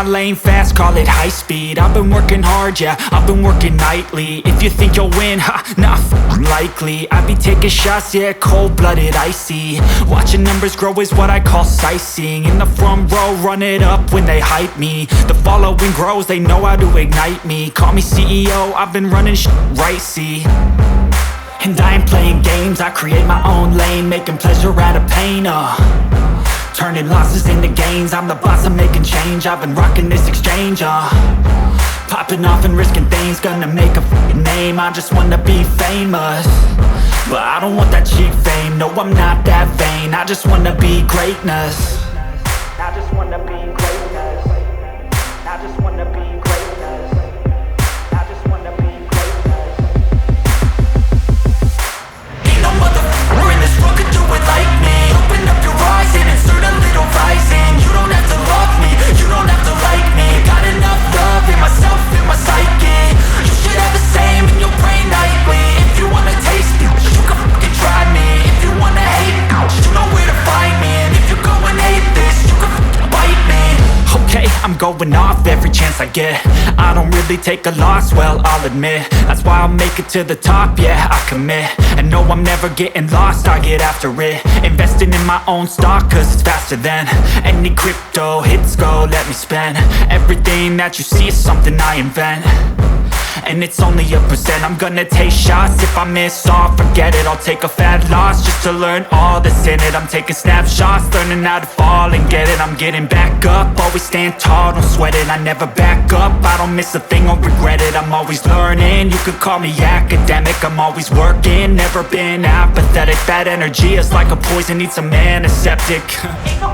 my lane fast, call it high speed. I've been working hard, yeah, I've been working nightly. If you think you'll win, ha, nah, likely. I be taking shots, yeah, cold-blooded, icy. Watching numbers grow is what I call sightseeing. In the front row, run it up when they hype me. The following grows, they know how to ignite me. Call me CEO, I've been running right, see. And I ain't playing games, I create my own lane, making pleasure out of pain, turning losses into gains. I'm the boss, I'm making change. I've been rocking this exchange, popping off and risking things. Gonna make a f***ing name. I just wanna be famous, but I don't want that cheap fame. No, I'm not that vain. I just wanna be greatness. I just wanna be greatness. I just wanna be greatness. I just wanna be greatness. Ain't no motherfucker in this world could do it like me. Open up your eyes and insert a little rising. You don't have to love me, you don't have to like me. Got enough love in myself, in my psyche. You should have the same in your brain nightly. If you wanna taste me, you can fucking try me. If you wanna hate me, you know where to find me. And if you go and hate this, you can fucking bite me. Okay, I'm going off every chance I get. I don't really take a loss, well, I'll admit. That's why I'll make it to the top, yeah, I commit. And no, I'm never getting lost, I get after it. Investing in my own stock, cause it's faster than any crypto hits go, let me spend. Everything that you see is something I invent, and it's only a percent. I'm gonna take shots, if I miss all, forget it. I'll take a fat loss just to learn all that's in it. I'm taking snapshots, learning how to fall and get it. I'm getting back up, always stand tall, don't sweat it. I never back up, I don't miss a thing or regret it. I'm always learning, you could call me academic. I'm always working, never been apathetic. That energy is like a poison, needs some antiseptic. Ain't no